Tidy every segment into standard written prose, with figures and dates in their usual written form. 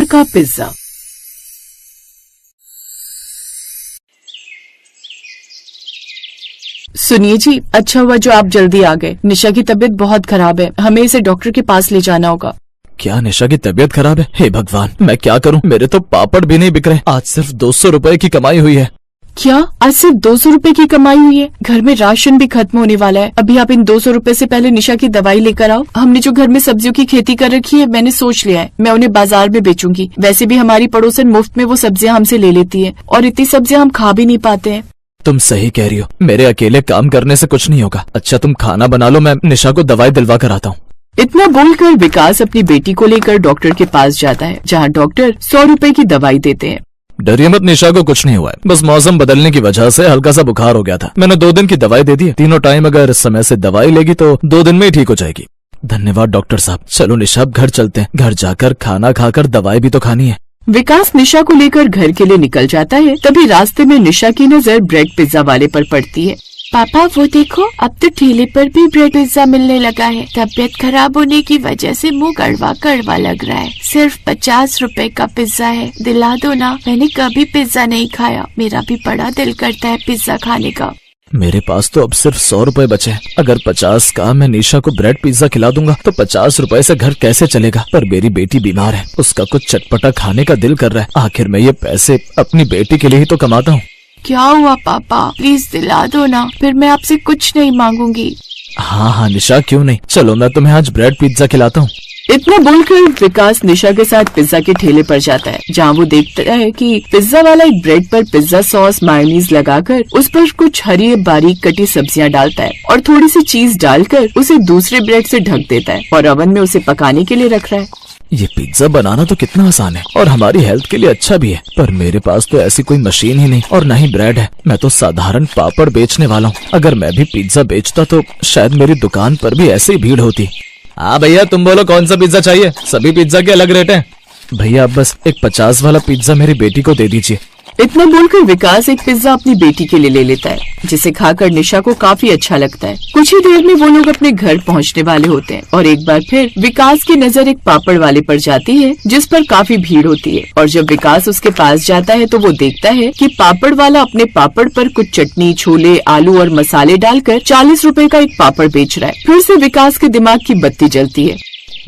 का पिज्जा। सुनिए जी, अच्छा हुआ जो आप जल्दी आ गए। निशा की तबीयत बहुत खराब है, हमें इसे डॉक्टर के पास ले जाना होगा। क्या निशा की तबीयत खराब है? हे भगवान, मैं क्या करूं? मेरे तो पापड़ भी नहीं बिक रहे। आज सिर्फ 200 रुपए की कमाई हुई है। क्या आज सिर्फ 200 रुपए की कमाई हुई है? घर में राशन भी खत्म होने वाला है। अभी आप इन 200 रुपए से पहले निशा की दवाई लेकर आओ। हमने जो घर में सब्जियों की खेती कर रखी है, मैंने सोच लिया है मैं उन्हें बाजार में बेचूंगी। वैसे भी हमारी पड़ोसन मुफ्त में वो सब्जियां हमसे ले लेती है और इतनी सब्जियां हम खा भी नहीं पाते हैं। तुम सही कह रही हो, मेरे अकेले काम करने से कुछ नहीं होगा। अच्छा तुम खाना बना लो, मैं निशा को दवाई दिलवा कर आता हूँ। इतना बोलकर विकास अपनी बेटी को लेकर डॉक्टर के पास जाता है, जहाँ डॉक्टर 100 रुपए की दवाई देते हैं। डरिए मत, निशा को कुछ नहीं हुआ है। बस मौसम बदलने की वजह से हल्का सा बुखार हो गया था। मैंने 2 दिन की दवाई दे दी है। तीनों टाइम अगर समय से दवाई लेगी तो 2 दिन में ही ठीक हो जाएगी। धन्यवाद डॉक्टर साहब। चलो निशा, अब घर चलते हैं। घर जाकर खाना खाकर दवाई भी तो खानी है। विकास निशा को लेकर घर के लिए निकल जाता है। तभी रास्ते में निशा की नजर ब्रेड पिज्जा वाले पर पड़ती है। पापा वो देखो, अब तो ठेले पर भी ब्रेड पिज्जा मिलने लगा है। तबीयत खराब होने की वजह से मुंह कड़वा कड़वा लग रहा है। सिर्फ 50 रुपए का पिज्जा है, दिला दो ना। मैंने कभी पिज्जा नहीं खाया, मेरा भी बड़ा दिल करता है पिज्जा खाने का। मेरे पास तो अब सिर्फ 100 रुपए बचे हैं। अगर 50 का मैं निशा को ब्रेड पिज्जा खिला दूंगा तो 50 रुपए से घर कैसे चलेगा? पर मेरी बेटी बीमार है, उसका कुछ चटपटा खाने का दिल कर रहा है। आखिर मैं ये पैसे अपनी बेटी के लिए ही तो कमाता हूँ। क्या हुआ पापा, प्लीज दिला दो ना, फिर मैं आपसे कुछ नहीं मांगूंगी। हाँ निशा, क्यों नहीं, चलो मैं तुम्हें आज ब्रेड पिज्जा खिलाता हूँ। इतना बोलकर विकास निशा के साथ पिज्जा के ठेले पर जाता है, जहाँ वो देखता है कि पिज्जा वाला एक ब्रेड पर पिज्जा सॉस मायोनीज लगाकर उस पर कुछ हरी बारीक कटी सब्जियां डालता है और थोड़ी सी चीज डालकर उसे दूसरे ब्रेड से ढक देता है और ओवन में उसे पकाने के लिए रख रहा है। ये पिज्जा बनाना तो कितना आसान है और हमारी हेल्थ के लिए अच्छा भी है, पर मेरे पास तो ऐसी कोई मशीन ही नहीं और न ही ब्रेड है। मैं तो साधारण पापड़ बेचने वाला हूँ। अगर मैं भी पिज्जा बेचता तो शायद मेरी दुकान पर भी ऐसे ही भीड़ होती। हाँ भैया, तुम बोलो कौन सा पिज्जा चाहिए? सभी पिज्जा के अलग रेट हैं। भैया आप बस एक 50 वाला पिज्जा मेरी बेटी को दे दीजिए। इतना बोलकर विकास एक पिज्जा अपनी बेटी के लिए ले लेता है, जिसे खाकर निशा को काफी अच्छा लगता है। कुछ ही देर में वो लोग अपने घर पहुंचने वाले होते हैं और एक बार फिर विकास की नजर एक पापड़ वाले पर जाती है, जिस पर काफी भीड़ होती है। और जब विकास उसके पास जाता है तो वो देखता है कि पापड़ वाला अपने पापड़ पर कुछ चटनी, छोले, आलू और मसाले डालकर 40 रुपए का एक पापड़ बेच रहा है। फिर से विकास के दिमाग की बत्ती जलती है।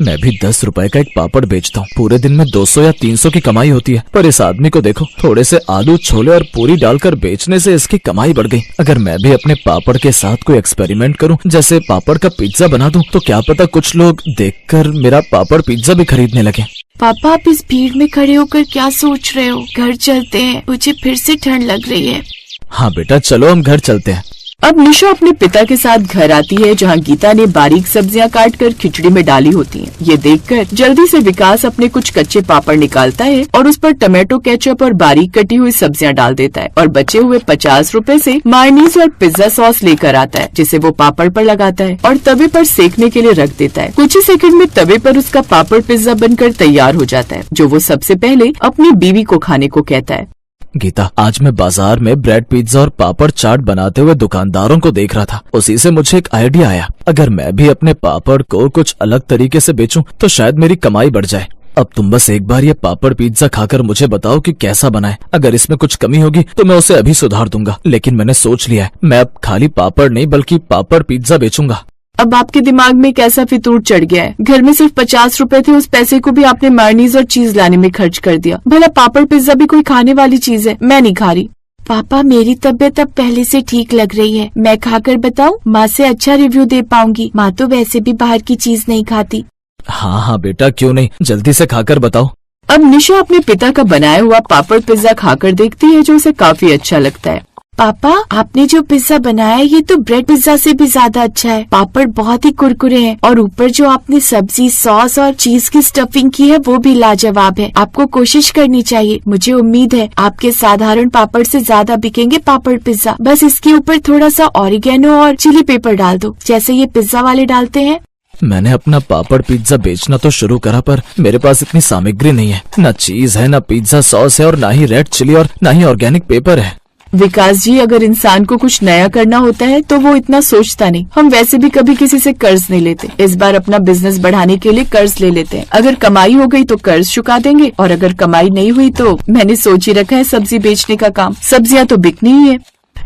मैं भी 10 रुपए का एक पापड़ बेचता हूँ, पूरे दिन में 200 या 300 की कमाई होती है। पर इस आदमी को देखो, थोड़े से आलू, छोले और पूरी डालकर बेचने से इसकी कमाई बढ़ गई। अगर मैं भी अपने पापड़ के साथ कोई एक्सपेरिमेंट करूँ, जैसे पापड़ का पिज्जा बना दूं, तो क्या पता कुछ लोग देखकर मेरा पापड़ पिज्जा भी खरीदने लगे। पापा आप इस भीड़ में खड़े होकर क्या सोच रहे हो? घर चलते हैं, मुझे फिर से ठंड लग रही है। हाँ बेटा, चलो हम घर चलते हैं। अब निशा अपने पिता के साथ घर आती है, जहाँ गीता ने बारीक सब्जियां काटकर खिचड़ी में डाली होती हैं। ये देखकर जल्दी से विकास अपने कुछ कच्चे पापड़ निकालता है और उस पर टमाटो केचप और बारीक कटी हुई सब्जियां डाल देता है और बचे हुए 50 रुपए से मायोनीज और पिज्जा सॉस लेकर आता है, जिसे वो पापड़ पर लगाता है और तवे पर सेकने के लिए रख देता है। कुछ ही सेकंड में तवे पर उसका पापड़ पिज्जा बनकर तैयार हो जाता है, जो वो सबसे पहले अपनी बीवी को खाने को कहता है। गीता, आज मैं बाजार में ब्रेड पिज्जा और पापड़ चाट बनाते हुए दुकानदारों को देख रहा था। उसी से मुझे एक आइडिया आया, अगर मैं भी अपने पापड़ को कुछ अलग तरीके से बेचूं तो शायद मेरी कमाई बढ़ जाए। अब तुम बस एक बार ये पापड़ पिज्जा खाकर मुझे बताओ कि कैसा बना है। अगर इसमें कुछ कमी होगी तो मैं उसे अभी सुधार दूंगा, लेकिन मैंने सोच लिया है मैं अब खाली पापड़ नहीं बल्कि पापड़ पिज्जा बेचूंगा। अब आपके दिमाग में कैसा फितूर चढ़ गया है? घर में सिर्फ 50 रुपए थे, उस पैसे को भी आपने मायोनीज और चीज लाने में खर्च कर दिया। भला पापड़ पिज्जा भी कोई खाने वाली चीज है? मैं नहीं खा रही। पापा मेरी तबीयत अब पहले से ठीक लग रही है, मैं खाकर बताऊं? माँ से अच्छा रिव्यू दे पाऊंगी। माँ तो वैसे भी बाहर की चीज नहीं खाती। हाँ हाँ बेटा, क्यों नहीं, जल्दी से खाकर बताओ। अब निशा अपने पिता का बनाया हुआ पापड़ पिज्जा खाकर देखती है, जो उसे काफी अच्छा लगता है। पापा आपने जो पिज्जा बनाया है ये तो ब्रेड पिज्जा से भी ज्यादा अच्छा है। पापड़ बहुत ही कुरकुरे हैं और ऊपर जो आपने सब्जी, सॉस और चीज की स्टफिंग की है वो भी लाजवाब है। आपको कोशिश करनी चाहिए। मुझे उम्मीद है आपके साधारण पापड़ से ज्यादा बिकेंगे पापड़ पिज्जा। बस इसके ऊपर थोड़ा सा ऑरिगेनो और चिली पेपर डाल दो, जैसे ये पिज्जा वाले डालते हैं। मैंने अपना पापड़ पिज्जा बेचना तो शुरू करा, पर मेरे पास इतनी सामग्री नहीं है। न चीज है, न पिज्जा सॉस है और न ही रेड चिली और न ही ऑर्गेनिक पेपर है। विकास जी, अगर इंसान को कुछ नया करना होता है तो वो इतना सोचता नहीं। हम वैसे भी कभी किसी से कर्ज नहीं लेते। इस बार अपना बिजनेस बढ़ाने के लिए कर्ज ले लेते हैं। अगर कमाई हो गई तो कर्ज चुका देंगे, और अगर कमाई नहीं हुई तो मैंने सोच ही रखा है सब्जी बेचने का काम। सब्जियां तो बिकनी ही है।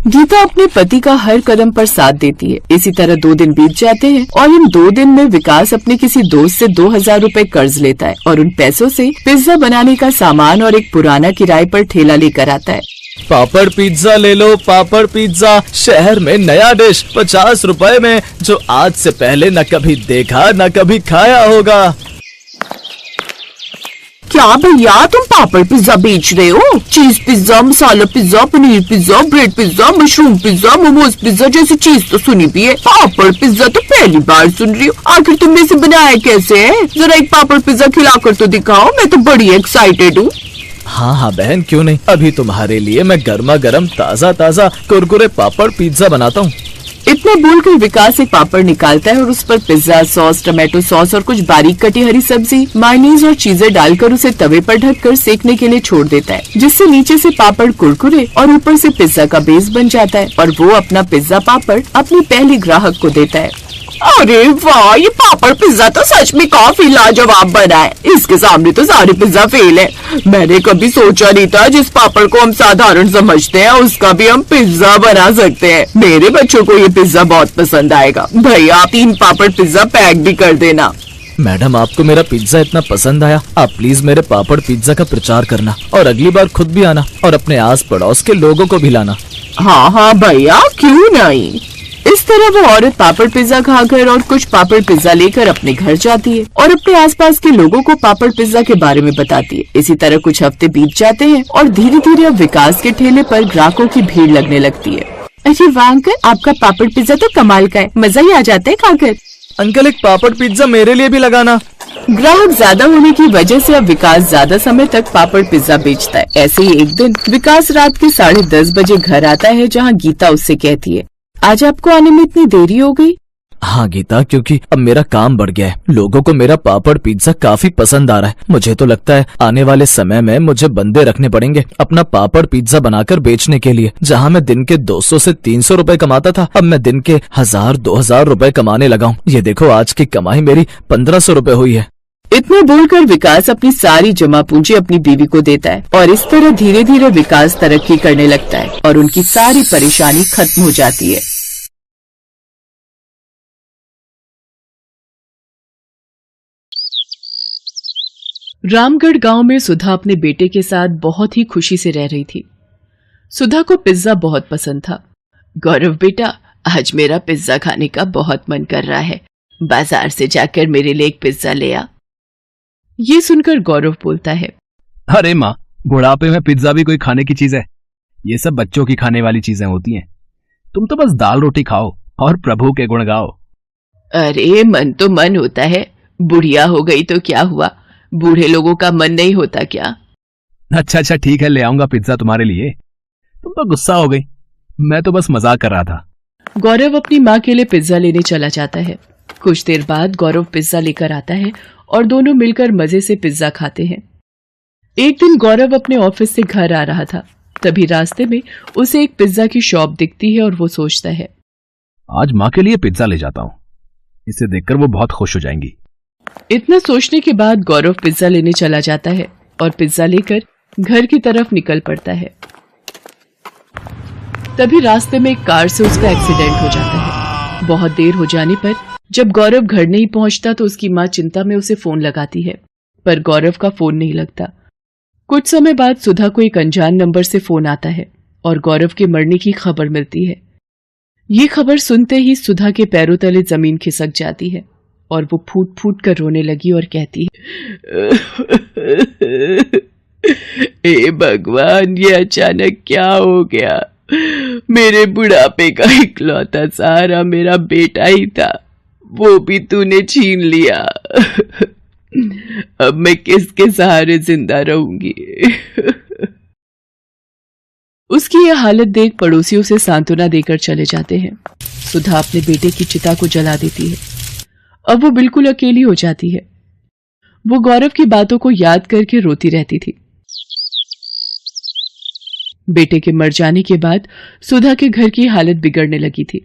गीता अपने पति का हर कदम पर साथ देती है। इसी तरह 2 दिन बीत जाते हैं और इन 2 दिन में विकास अपने किसी दोस्त से 2000 रुपए कर्ज लेता है और उन पैसों से पिज्जा बनाने का सामान और एक पुराना किराए पर ठेला लेकर आता है। पापड़ पिज्जा ले लो, पापड़ पिज्जा, शहर में नया डिश 50 रुपए में, जो आज से पहले न कभी देखा न कभी खाया होगा। क्या भैया, तुम पापड़ पिज्जा बेच रहे हो? Cheese pizza, masala pizza, paneer pizza, bread pizza, mushroom pizza, momos pizza जैसी चीज तो सुनी भी है। पापड़ पिज्जा तो पहली बार सुन रही हूँ। आखिर तुमने इसे बनाया कैसे है? जरा एक पापड़ पिज्जा खिलाकर तो दिखाओ, मैं तो बड़ी एक्साइटेड हूँ। हाँ बहन, क्यों नहीं। अभी तुम्हारे लिए मैं गर्मा गर्म ताजा ताजा कुरकुरे पापड़ पिज्जा बनाता हूँ। इतना बोलकर विकास एक पापड़ निकालता है और उस पर पिज्जा सॉस, टमाटो सॉस और कुछ बारीक कटी हरी सब्जी, मायोनीज और चीजें डालकर उसे तवे पर ढककर सेकने के लिए छोड़ देता है, जिससे नीचे से पापड़ कुरकुरे और ऊपर से पिज्जा का बेस बन जाता है और वो अपना पिज्जा पापड़ अपनी पहली ग्राहक को देता है। अरे वाह, ये पापड़ पिज्जा तो सच में काफी लाजवाब बना है। इसके सामने तो सारे पिज्जा फेल है। मैंने कभी सोचा नहीं था जिस पापड़ को हम साधारण समझते हैं उसका भी हम पिज्जा बना सकते हैं। मेरे बच्चों को ये पिज्जा बहुत पसंद आएगा। भैया, आप 3 पापड़ पिज्जा पैक भी कर देना। मैडम, आपको मेरा पिज्जा इतना पसंद आया, आप प्लीज मेरे पापड़ पिज्जा का प्रचार करना और अगली बार खुद भी आना और अपने आस पड़ोस के लोगों को भी लाना। हाँ हाँ भैया, क्यों नहीं। इस तरह वो औरत पापड़ पिज्जा खाकर और कुछ पापड़ पिज्जा लेकर अपने घर जाती है और अपने आसपास के लोगों को पापड़ पिज्जा के बारे में बताती है। इसी तरह कुछ हफ्ते बीत जाते हैं और धीरे धीरे अब विकास के ठेले पर ग्राहकों की भीड़ लगने लगती है। अरे वाह अंकल, आपका पापड़ पिज्जा तो कमाल का है, मजा ही आ जाता है खाकर। अंकल, एक पापड़ पिज्जा मेरे लिए भी लगाना। ग्राहक ज्यादा होने की वजह से अब विकास ज्यादा समय तक पापड़ पिज्जा बेचता है। ऐसे ही एक दिन विकास रात के 10:30 बजे घर आता है, जहाँ गीता उससे कहती है, आज आपको आने में इतनी देरी हो गई? हाँ गीता, क्योंकि अब मेरा काम बढ़ गया है। लोगों को मेरा पापड़ पिज्जा काफी पसंद आ रहा है। मुझे तो लगता है आने वाले समय में मुझे बंदे रखने पड़ेंगे अपना पापड़ पिज्जा बनाकर बेचने के लिए। जहाँ मैं दिन के 200 से 300 रुपए कमाता था, अब मैं दिन के 1000-2000 रुपए कमाने लगा हूँ। ये देखो, आज की कमाई मेरी 1500 रुपए हुई है। इतना बोलकर विकास अपनी सारी जमा पूंजी अपनी बीवी को देता है और इस तरह धीरे धीरे विकास तरक्की करने लगता है और उनकी सारी परेशानी खत्म हो जाती है। रामगढ़ गांव में सुधा अपने बेटे के साथ बहुत ही खुशी से रह रही थी। सुधा को पिज्जा बहुत पसंद था। गौरव बेटा, आज मेरा पिज्जा खाने का बहुत मन कर रहा है, बाजार से जाकर मेरे लिए एक पिज्जा ले आ। ये सुनकर गौरव बोलता है, अरे माँ, बुढ़ापे में पिज्जा भी कोई खाने की चीज है? ये सब बच्चों की खाने वाली चीजें होती हैं। तुम तो बस दाल रोटी खाओ और प्रभु के गुण गाओ। अरे मन तो मन होता है, बुढ़िया हो गई तो क्या हुआ, बूढ़े लोगों का मन नहीं होता क्या? अच्छा ठीक है, ले आऊंगा पिज्जा तुम्हारे लिए। तुम तो गुस्सा हो गई, मैं तो बस मजाक कर रहा था। गौरव अपनी माँ के लिए पिज्जा लेने चला जाता है। कुछ देर बाद गौरव पिज्जा लेकर आता है और दोनों मिलकर मजे से पिज्जा खाते हैं। एक दिन गौरव अपने ऑफिस से घर आ रहा था, तभी रास्ते में उसे एक पिज्जा की शॉप दिखती है और वो सोचता है, आज माँ के लिए पिज्जा ले जाता हूँ, इसे देखकर वो बहुत खुश हो जाएंगी। इतना सोचने के बाद गौरव पिज्जा लेने चला जाता है और पिज्जा लेकर घर की तरफ निकल पड़ता है। तभी रास्ते में एक कार से उसका एक्सीडेंट हो जाता है। बहुत देर हो जाने पर जब गौरव घर नहीं पहुंचता तो उसकी माँ चिंता में उसे फोन लगाती है, पर गौरव का फोन नहीं लगता। कुछ समय बाद सुधा को एक अनजान नंबर से फोन आता है और गौरव के मरने की खबर मिलती है। ये खबर सुनते ही सुधा के पैरों तले जमीन खिसक जाती है और वो फूट फूट कर रोने लगी और कहती है, हे भगवान, ये अचानक क्या हो गया? मेरे बुढ़ापे का इकलौता सहारा मेरा बेटा ही था, वो भी तूने छीन लिया। अब मैं किसके सहारे जिंदा रहूंगी? उसकी यह हालत देख पड़ोसियों से सांत्वना देकर चले जाते हैं। सुधा अपने बेटे की चिता को जला देती है। अब वो बिल्कुल अकेली हो जाती है। वो गौरव की बातों को याद करके रोती रहती थी। बेटे के मर जाने के बाद सुधा के घर की हालत बिगड़ने लगी थी।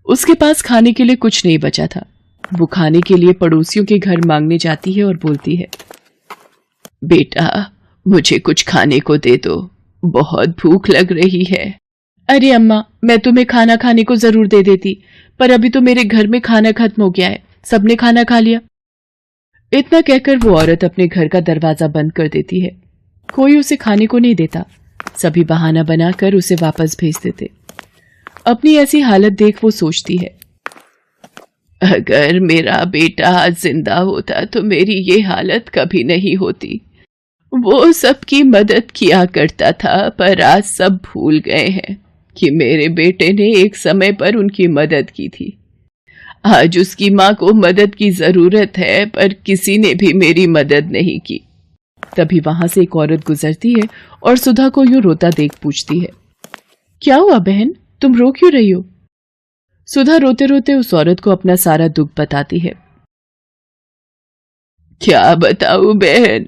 उसके पास खाने के लिए कुछ नहीं बचा था। वो खाने के लिए पड़ोसियों के घर मांगने जाती है और बोलती है, बेटा मुझे कुछ खाने को दे दो, बहुत भूख लग रही है। अरे अम्मा, मैं तुम्हें खाना खाने को जरूर दे देती, पर अभी तो मेरे घर में खाना खत्म हो गया है, सबने खाना खा लिया। इतना कहकर वो औरत अपने घर का दरवाजा बंद कर देती है। कोई उसे खाने को नहीं देता, सभी बहाना बनाकर उसे वापस भेज देते। अपनी ऐसी हालत देख वो सोचती है, अगर मेरा बेटा आज जिंदा होता तो मेरी ये हालत कभी नहीं होती। वो सबकी मदद किया करता था, पर आज सब भूल गए हैं कि मेरे बेटे ने एक समय पर उनकी मदद की थी। आज उसकी माँ को मदद की जरूरत है, पर किसी ने भी मेरी मदद नहीं की। तभी वहां से एक औरत गुजरती है और सुधा को यूं रोता देख पूछती है, क्या हुआ बहन, तुम रो क्यों रही हो? सुधा रोते रोते उस औरत को अपना सारा दुख बताती है। क्या बताऊं बहन,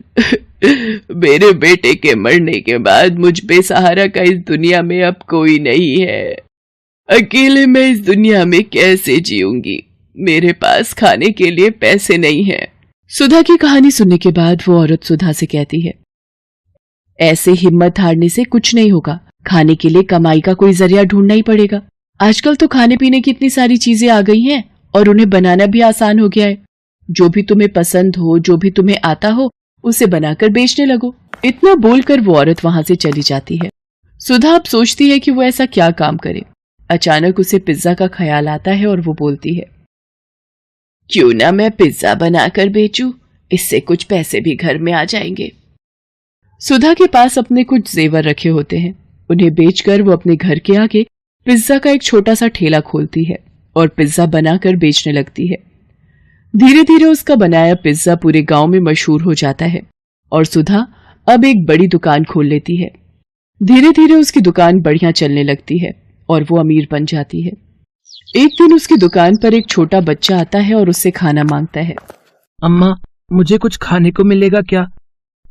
मेरे बेटे के मरने के बाद मुझ बेसहारा का इस दुनिया में अब कोई नहीं है। अकेले मैं इस दुनिया में कैसे जीऊंगी? मेरे पास खाने के लिए पैसे नहीं हैं। सुधा की कहानी सुनने के बाद वो औरत सुधा से कहती है, ऐसे हिम्मत हारने से कुछ नहीं होगा, खाने के लिए कमाई का कोई जरिया ढूंढना ही पड़ेगा। आजकल तो खाने पीने की इतनी सारी चीजें आ गई हैं और उन्हें बनाना भी आसान हो गया है। जो भी तुम्हें पसंद हो, जो भी तुम्हें आता हो, उसे बनाकर बेचने लगो। इतना बोलकर वो औरत वहां से चली जाती है। सुधा अब सोचती है कि वो ऐसा क्या काम करे। अचानक उसे पिज्जा का ख्याल आता है और वो बोलती है, क्यों ना मैं पिज्जा बनाकर बेचूं, इससे कुछ पैसे भी घर में आ जाएंगे। सुधा के पास अपने कुछ जेवर रखे होते हैं, उन्हें बेचकर वो अपने घर के आगे पिज्जा का एक छोटा सा ठेला खोलती है और पिज्जा बनाकर बेचने लगती है। धीरे धीरे उसका बनाया पिज्जा पूरे गांव में मशहूर हो जाता है और सुधा अब एक बड़ी दुकान खोल लेती है। धीरे धीरे उसकी दुकान बढ़िया चलने लगती है और वो अमीर बन जाती है। एक दिन उसकी दुकान पर एक छोटा बच्चा आता है और उससे खाना मांगता है। अम्मा, मुझे कुछ खाने को मिलेगा क्या?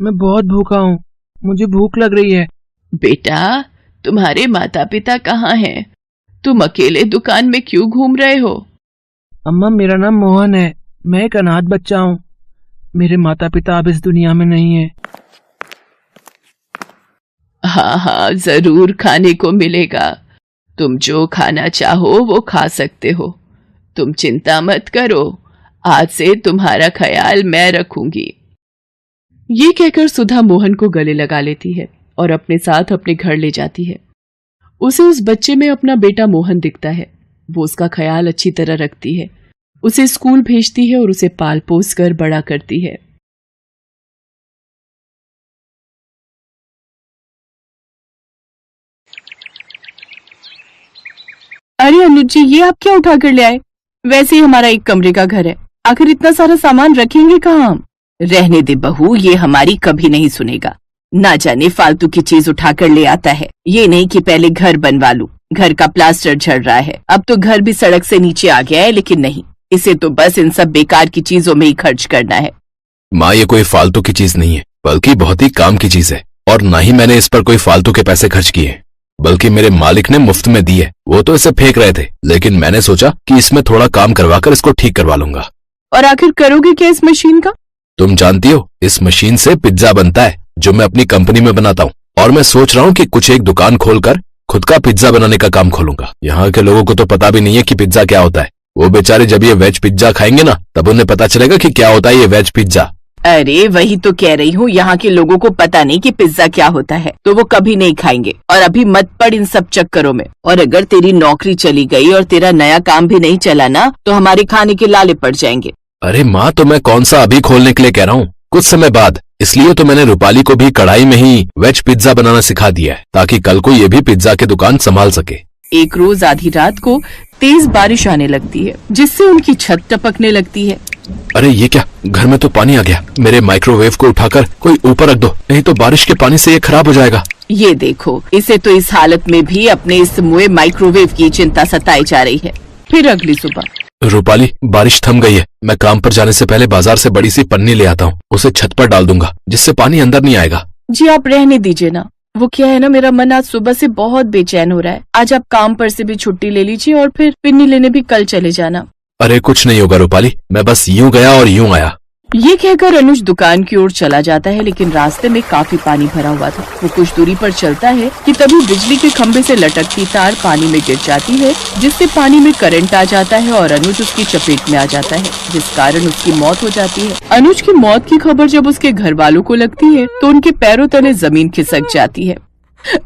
मैं बहुत भूखा हूँ, मुझे भूख लग रही है। बेटा, तुम्हारे माता पिता कहाँ हैं? तुम अकेले दुकान में क्यों घूम रहे हो? अम्मा, मेरा नाम मोहन है, मैं एक अनाथ बच्चा हूँ। मेरे माता पिता अब इस दुनिया में नहीं है। हाँ हाँ, जरूर खाने को मिलेगा। तुम जो खाना चाहो वो खा सकते हो। तुम चिंता मत करो, आज से तुम्हारा ख्याल मैं रखूंगी। ये कहकर सुधा मोहन को गले लगा लेती है और अपने साथ अपने घर ले जाती है। उसे उस बच्चे में अपना बेटा मोहन दिखता है। वो उसका ख्याल अच्छी तरह रखती है, उसे स्कूल भेजती है और उसे पाल पोस कर बड़ा करती है। अरे अनुज जी, ये आप क्या उठा कर ले आए? वैसे ही हमारा एक कमरे का घर है, आखिर इतना सारा सामान रखेंगे कहाँ हम? रहने दे बहू, ये हमारी कभी नहीं सुनेगा। ना जाने फालतू की चीज उठा कर ले आता है। ये नहीं कि पहले घर बनवा लूं, घर का प्लास्टर झड़ रहा है, अब तो घर भी सड़क से नीचे आ गया है, लेकिन नहीं, इसे तो बस इन सब बेकार की चीजों में ही खर्च करना है। माँ, ये कोई फालतू की चीज नहीं है, बल्कि बहुत ही काम की चीज है। और ना ही मैंने इस पर कोई फालतू के पैसे खर्च किए, बल्कि मेरे मालिक ने मुफ्त में दी है। वो तो इसे फेंक रहे थे, लेकिन मैंने सोचा कि इसमें थोड़ा काम करवाकर इसको ठीक करवा लूंगा। और आखिर करोगे क्या इस मशीन का? तुम जानती हो, इस मशीन से पिज्जा बनता है, जो मैं अपनी कंपनी में बनाता हूँ। और मैं सोच रहा हूँ कि कुछ एक दुकान खोलकर खुद का पिज्जा बनाने का काम खोलूंगा। यहाँ के लोगों को तो पता भी नहीं है कि पिज्जा क्या होता है। वो बेचारे जब ये वेज पिज्जा खाएंगे ना, तब उन्हें पता चलेगा कि क्या होता है ये वेज पिज्जा। अरे वही तो कह रही हूँ, यहाँ के लोगों को पता नहीं कि पिज्जा क्या होता है, तो वो कभी नहीं खाएंगे। और अभी मत पड़ इन सब चक्करों में। और अगर तेरी नौकरी चली गई और तेरा नया काम भी नहीं चला ना, तो हमारे खाने के लाले पड़ जाएंगे। अरे माँ, तो मैं कौन सा अभी खोलने के लिए कह रहा हूँ, कुछ समय बाद। इसलिए तो मैंने रूपाली को भी कढ़ाई में ही वेज पिज्जा बनाना सिखा दिया है, ताकि कल को ये भी पिज्जा की दुकान संभाल सके। एक रोज आधी रात को तेज बारिश आने लगती है, जिससे उनकी छत टपकने लगती है। अरे ये क्या, घर में तो पानी आ गया। मेरे माइक्रोवेव को उठाकर कोई ऊपर रख दो, नहीं तो बारिश के पानी से ये खराब हो जाएगा। ये देखो, इसे तो इस हालत में भी अपने इस मुए माइक्रोवेव की चिंता सताई जा रही है। फिर अगली सुबह। रूपाली, बारिश थम गई है, मैं काम पर जाने से पहले बाजार से बड़ी सी पन्नी ले आता हूँ, उसे छत पर डाल दूंगा, जिससे पानी अंदर नहीं आएगा। जी आप रहने दीजिए ना, वो क्या है ना, मेरा मन आज सुबह से बहुत बेचैन हो रहा है। आज आप काम पर से भी छुट्टी ले लीजिए और फिर पिन्नी लेने भी कल चले जाना। अरे कुछ नहीं होगा रूपाली, मैं बस यूं गया और यूं आया। ये कहकर अनुज दुकान की ओर चला जाता है, लेकिन रास्ते में काफी पानी भरा हुआ था। वो कुछ दूरी पर चलता है कि तभी बिजली के खंभे से लटकती तार पानी में गिर जाती है, जिससे पानी में करंट आ जाता है और अनुज उसकी चपेट में आ जाता है, जिस कारण उसकी मौत हो जाती है। अनुज की मौत की खबर जब उसके घर वालों को लगती है तो उनके पैरों तले जमीन खिसक जाती है।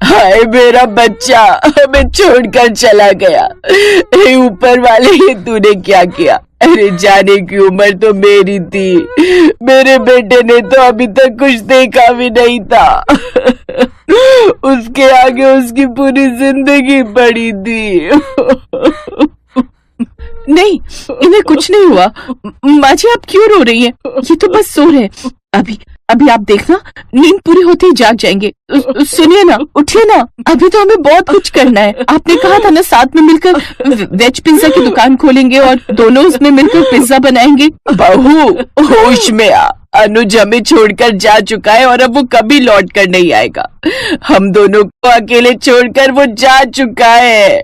हाय मेरा बच्चा हमें छोड़कर चला गया। हे ऊपर वाले, ये तूने क्या किया? अरे जाने की उम्र तो मेरी थी, मेरे बेटे ने तो अभी तक कुछ देखा भी नहीं था। उसके आगे उसकी पूरी जिंदगी पड़ी थी। नहीं, इन्हें कुछ नहीं हुआ। माँ जी आप क्यों रो रही हैं? ये तो बस सो रहे हैं। अभी आप देखना, नींद पूरी होते ही जाग जाएंगे। सुनिए ना, उठिए ना, अभी तो हमें बहुत कुछ करना है। आपने कहा था ना साथ में मिलकर वेज पिज्जा की दुकान खोलेंगे और दोनों उसमें मिलकर पिज्जा बनाएंगे। बहू होश में आ, अनुज हमें छोड़कर जा चुका है और अब वो कभी लौट कर नहीं आएगा। हम दोनों को अकेले छोड़कर वो जा चुका है।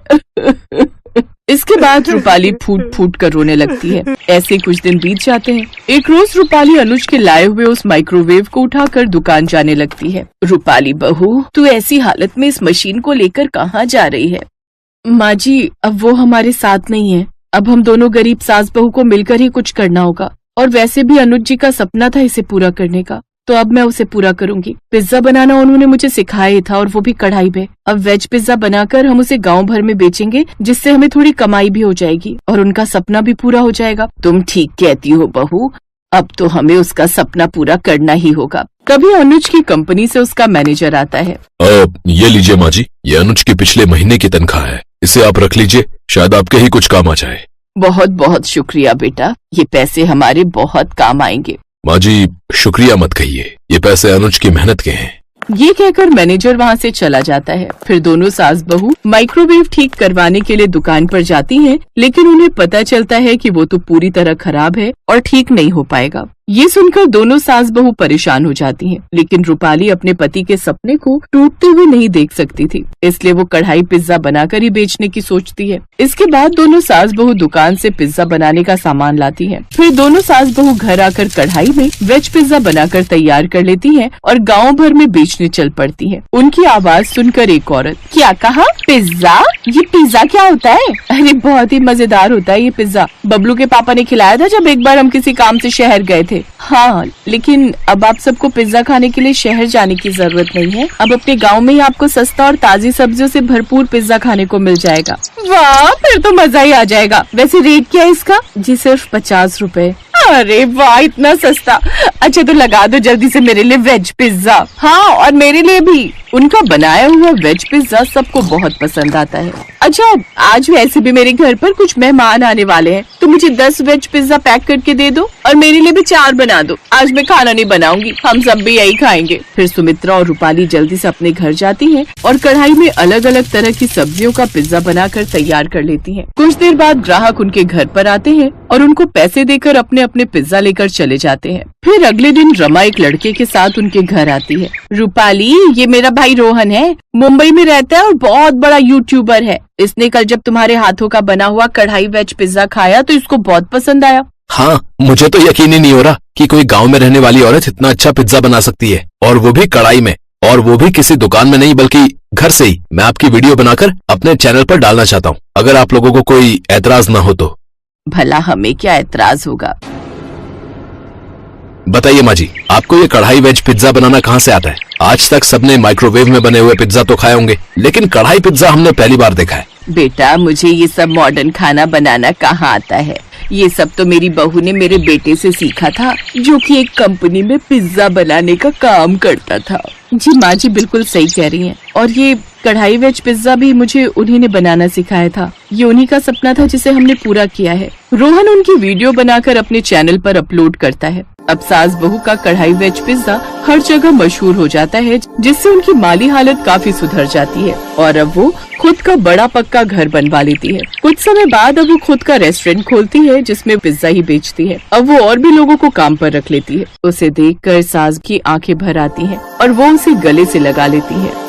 इसके बाद रूपाली फूट फूट कर रोने लगती है। ऐसे कुछ दिन बीत जाते हैं। एक रोज रूपाली अनुज के लाए हुए उस माइक्रोवेव को उठाकर दुकान जाने लगती है। रूपाली बहू, तू ऐसी हालत में इस मशीन को लेकर कहाँ जा रही है? माँ जी, अब वो हमारे साथ नहीं है। अब हम दोनों गरीब सास बहू को मिलकर ही कुछ करना होगा। और वैसे भी अनुज जी का सपना था इसे पूरा करने का, तो अब मैं उसे पूरा करूंगी। पिज्जा बनाना उन्होंने मुझे सिखाया ही था, और वो भी कढ़ाई में। अब वेज पिज्जा बनाकर हम उसे गांव भर में बेचेंगे, जिससे हमें थोड़ी कमाई भी हो जाएगी और उनका सपना भी पूरा हो जाएगा। तुम ठीक कहती हो बहू, अब तो हमें उसका सपना पूरा करना ही होगा। तभी अनुज की कंपनी से उसका मैनेजर आता है। ये लीजिए माँ जी, ये अनुज की पिछले महीने की तनख्वाह है, इसे आप रख लीजिए, शायद आपके ही कुछ काम आ जाए। बहुत बहुत शुक्रिया बेटा, ये पैसे हमारे बहुत काम आएंगे। माँ जी शुक्रिया मत कहिए, ये पैसे अनुज की मेहनत के हैं। ये कहकर मैनेजर वहाँ से चला जाता है। फिर दोनों सास बहू माइक्रोवेव ठीक करवाने के लिए दुकान पर जाती हैं, लेकिन उन्हें पता चलता है कि वो तो पूरी तरह खराब है और ठीक नहीं हो पाएगा। ये सुनकर दोनों सास बहू परेशान हो जाती हैं, लेकिन रूपाली अपने पति के सपने को टूटते हुए नहीं देख सकती थी, इसलिए वो कढ़ाई पिज्जा बनाकर ही बेचने की सोचती है। इसके बाद दोनों सास बहू दुकान से पिज्जा बनाने का सामान लाती हैं। फिर दोनों सास बहू घर आकर कढ़ाई में वेज पिज्जा बनाकर तैयार कर लेती हैं और गाँव भर में बेचने चल पड़ती है। उनकी आवाज सुनकर एक औरत, क्या कहा? पिज्जा? ये पिज्जा क्या होता है? अरे बहुत ही मजेदार होता है ये पिज्जा, बबलू के पापा ने खिलाया था जब एक बार हम किसी काम से शहर गए थे। हाँ, लेकिन अब आप सबको पिज्जा खाने के लिए शहर जाने की जरूरत नहीं है। अब अपने गांव में ही आपको सस्ता और ताजी सब्जियों से भरपूर पिज्जा खाने को मिल जाएगा। वाह, फिर तो मजा ही आ जाएगा। वैसे रेट क्या है इसका? जी सिर्फ 50 रुपए। अरे वाह, इतना सस्ता। अच्छा तो लगा दो जल्दी से मेरे लिए वेज पिज्जा। हाँ, और मेरे लिए भी। उनका बनाया हुआ वेज पिज्जा सबको बहुत पसंद आता है। अच्छा, आज वैसे भी मेरे घर पर कुछ मेहमान आने वाले हैं, तो मुझे 10 वेज पिज्जा पैक करके दे दो और मेरे लिए भी 4 बना दो। आज मैं खाना नहीं बनाऊंगी, हम सब भी यही खाएंगे। फिर सुमित्रा और रूपाली जल्दी से अपने घर जाती हैं और कढ़ाई में अलग अलग तरह की सब्जियों का पिज्जा बनाकर तैयार कर लेती हैं। कुछ देर बाद ग्राहक उनके घर पर आते हैं और उनको पैसे देकर अपने अपने पिज्जा लेकर चले जाते हैं। फिर अगले दिन रमा एक लड़के के साथ उनके घर आती है। रूपाली, ये मेरा भाई रोहन है, मुंबई में रहता है और बहुत बड़ा यूट्यूबर है। इसने कल जब तुम्हारे हाथों का बना हुआ कढ़ाई वेज पिज्जा खाया तो इसको बहुत पसंद आया। हाँ, मुझे तो यकीन ही नहीं हो रहा कि कोई गांव में रहने वाली औरत इतना अच्छा पिज्जा बना सकती है, और वो भी कढ़ाई में, और वो भी किसी दुकान में नहीं बल्कि घर से ही। मैं आपकी वीडियो बनाकर अपने चैनल पर डालना चाहता हूँ, अगर आप लोगों को कोई एतराज ना हो तो। भला हमें क्या एतराज होगा। बताइए माँ जी, आपको ये कढ़ाई वेज पिज्जा बनाना कहाँ से आता है? आज तक सबने माइक्रोवेव में बने हुए पिज्जा तो खाए होंगे, लेकिन कढ़ाई पिज्जा हमने पहली बार देखा है। बेटा, मुझे ये सब मॉडर्न खाना बनाना कहाँ आता है। ये सब तो मेरी बहू ने मेरे बेटे से सीखा था, जो कि एक कंपनी में पिज्जा बनाने का काम करता था। जी माँ जी बिल्कुल सही कह रही हैं। और ये कढ़ाई वेज पिज्जा भी मुझे उन्हीं ने बनाना सिखाया था। ये उन्हीं का सपना था जिसे हमने पूरा किया है। रोहन उनकी वीडियो बनाकर अपने चैनल पर अपलोड करता है। अब सास बहू का कढ़ाई वेज पिज्जा हर जगह मशहूर हो जाता है, जिससे उनकी माली हालत काफी सुधर जाती है और अब वो खुद का बड़ा पक्का घर बनवा लेती है। कुछ समय बाद अब वो खुद का रेस्टोरेंट खोलती है, जिसमें पिज्जा ही बेचती है। अब वो और भी लोगों को काम पर रख लेती है। उसे देखकर सास की आंखें भर आती हैं और वो उसे गले से लगा लेती है।